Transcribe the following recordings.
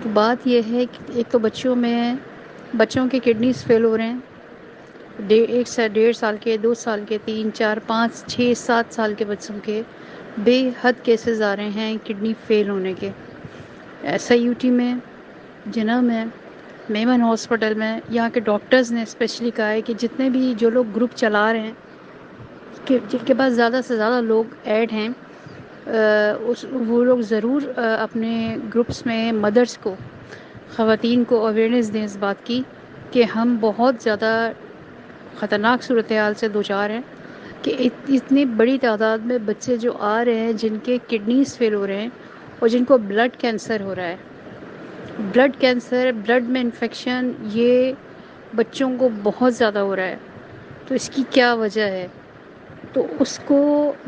تو بات یہ ہے کہ ایک تو بچوں کے کڈنیز فیل ہو رہے ہیں، 1.5 سال کے، 2 سال کے، 3 4 5 6 7 سال کے بچوں کے بے حد کیسز آ رہے ہیں کڈنی فیل ہونے کے۔ ایس آئی یو ٹی میں، جناح میں، میمن ہاسپٹل میں یہاں کے ڈاکٹرز نے اسپیشلی کہا ہے کہ جتنے بھی جو لوگ گروپ چلا رہے ہیں کہ جن کے پاس زیادہ سے زیادہ لوگ ایڈ ہیں، وہ لوگ ضرور اپنے گروپس میں مدرس کو، خواتین کو اویئرنیس دیں اس بات کی کہ ہم بہت زیادہ خطرناک صورتحال سے دوچار ہیں کہ اتنی بڑی تعداد میں بچے جو آ رہے ہیں جن کے کڈنیز فیل ہو رہے ہیں اور جن کو بلڈ کینسر ہو رہا ہے۔ بلڈ کینسر، بلڈ میں انفیکشن، یہ بچوں کو بہت زیادہ ہو رہا ہے۔ تو اس کی کیا وجہ ہے؟ تو اس کو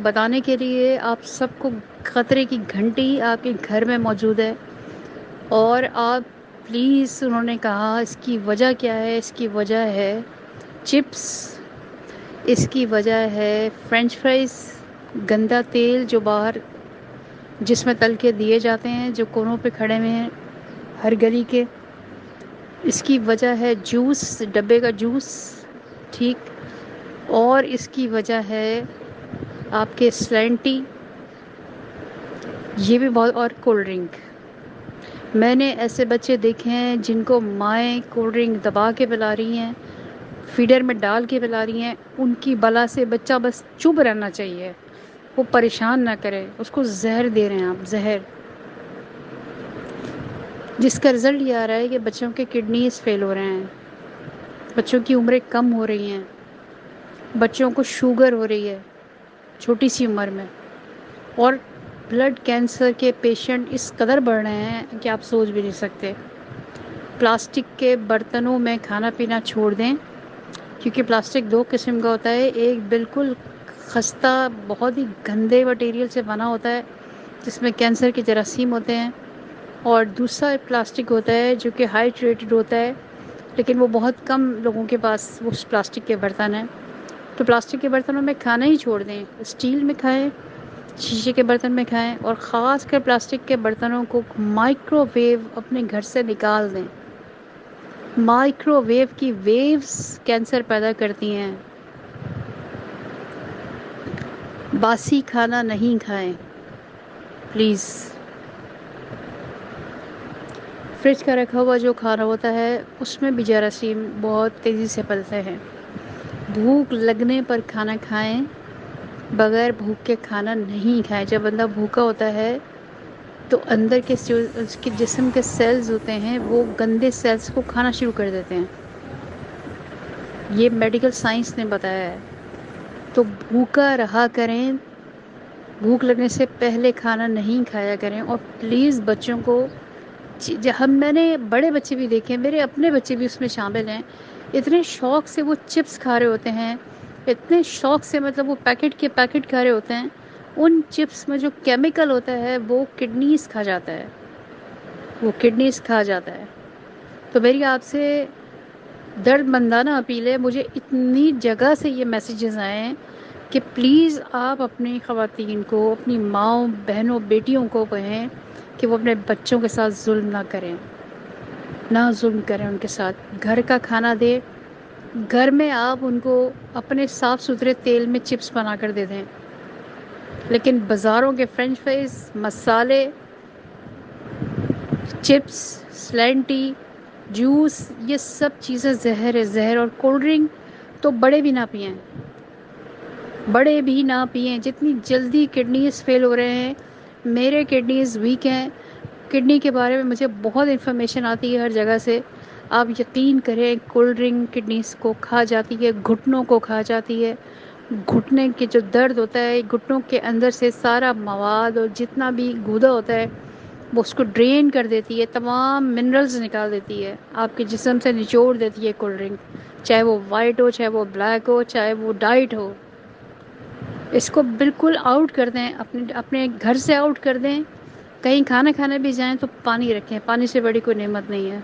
بتانے کے لیے آپ سب کو خطرے کی گھنٹی آپ کے گھر میں موجود ہے، اور آپ پلیز، انہوں نے کہا اس کی وجہ کیا ہے؟ اس کی وجہ ہے چپس، اس کی وجہ ہے فرینچ فرائز، گندا تیل جو باہر جس میں تل کے دیے جاتے ہیں، جو کونوں پہ کھڑے ہوئے ہیں ہر گلی کے۔ اس کی وجہ ہے جوس، ڈبے کا جوس، ٹھیک، اور اس کی وجہ ہے آپ کے سلینٹی، یہ بھی بہت، اور کولڈ ڈرنک۔ میں نے ایسے بچے دیکھے ہیں جن کو مائیں کولڈ ڈرنک دبا کے پلا رہی ہیں، فیڈر میں ڈال کے پلا رہی ہیں، ان کی بلا سے بچہ بس چپ رہنا چاہیے، وہ پریشان نہ کرے، اس کو زہر دے رہے ہیں آپ، زہر، جس کا رزلٹ یہ آ رہا ہے کہ بچوں کے کڈنیز فیل ہو رہے ہیں، بچوں کی عمریں کم ہو رہی ہیں، بچوں کو شوگر ہو رہی ہے چھوٹی سی عمر میں، اور بلڈ کینسر کے پیشنٹ اس قدر بڑھ رہے ہیں کہ آپ سوچ بھی نہیں سکتے۔ پلاسٹک کے برتنوں میں کھانا پینا چھوڑ دیں، کیونکہ پلاسٹک 2 قسم کا ہوتا ہے، ایک بالکل خستہ بہت ہی گندے مٹیریل سے بنا ہوتا ہے جس میں کینسر کے جراثیم ہوتے ہیں، اور دوسرا پلاسٹک ہوتا ہے جو کہ ہائیڈریٹڈ ہوتا ہے، لیکن وہ بہت کم لوگوں کے پاس وہ پلاسٹک کے برتن ہیں۔ تو پلاسٹک کے برتنوں میں کھانا ہی چھوڑ دیں، اسٹیل میں کھائیں، شیشے کے برتن میں کھائیں، اور خاص کر پلاسٹک کے برتنوں کو مائکرو ویو اپنے گھر سے نکال دیں۔ مائکرو ویو کی ویوز کینسر پیدا کرتی ہیں۔ باسی کھانا نہیں کھائیں پلیز۔ فریج کا رکھا ہوا جو کھانا ہوتا ہے اس میں بھی جراثیم بہت تیزی سے پلتے ہیں۔ بھوک لگنے پر کھانا کھائیں، بغیر بھوک کے کھانا نہیں کھائیں۔ جب بندہ بھوکا ہوتا ہے تو اندر کے اس کے جسم کے سیلز ہوتے ہیں وہ گندے سیلز کو کھانا شروع کر دیتے ہیں، یہ میڈیکل سائنس نے بتایا ہے۔ تو بھوکا رہا کریں، بھوک لگنے سے پہلے کھانا نہیں کھایا کریں، اور پلیز بچوں کو، میں نے بڑے بچے بھی دیکھے، میرے اپنے بچے بھی اس میں شامل ہیں، اتنے شوق سے وہ چپس کھا رہے ہوتے ہیں، اتنے شوق سے، مطلب وہ پیکٹ کے پیکٹ کھا رہے ہوتے ہیں، ان چپس میں جو کیمیکل ہوتا ہے وہ کڈنیز کھا جاتا ہے، وہ کڈنیز کھا جاتا ہے۔ تو میری آپ سے درد مندانہ اپیل ہے، مجھے اتنی جگہ سے یہ میسیجز آئے ہیں کہ پلیز آپ اپنی خواتین کو، اپنی ماؤں، بہنوں، بیٹیوں کو کہیں کہ وہ اپنے بچوں کے ساتھ ظلم نہ کریں، نہ ظلم کریں ان کے ساتھ، گھر کا کھانا دے، گھر میں آپ ان کو اپنے صاف ستھرے تیل میں چپس بنا کر دے دیں، لیکن بازاروں کے فرینچ فرائز، مسالے، چپس، سلینٹی، جوس، یہ سب چیزیں زہر ہے، زہر۔ اور کولڈ ڈرنک تو بڑے بھی نہ پئیں، بڑے بھی نہ پئیں، جتنی جلدی کڈنیز فیل ہو رہے ہیں۔ میرے کڈنیز ویک ہیں، کڈنی کے بارے میں مجھے بہت انفارمیشن آتی ہے ہر جگہ سے، آپ یقین کریں کولڈ ڈرنک کڈنیز کو کھا جاتی ہے، گھٹنوں کو کھا جاتی ہے، گھٹنے کے جو درد ہوتا ہے، گھٹنوں کے اندر سے سارا مواد اور جتنا بھی گودا ہوتا ہے وہ اس کو ڈرین کر دیتی ہے، تمام منرلز نکال دیتی ہے، آپ کے جسم سے نچوڑ دیتی ہے کولڈ ڈرنک، چاہے وہ وائٹ ہو، چاہے وہ بلیک ہو، چاہے وہ ڈائٹ ہو۔ اس کو بالکل آؤٹ کر دیں، اپنے گھر سے آؤٹ کر دیں، کہیں کھانا کھانے بھی جائیں تو پانی رکھیں، پانی سے بڑی کوئی نعمت نہیں ہے۔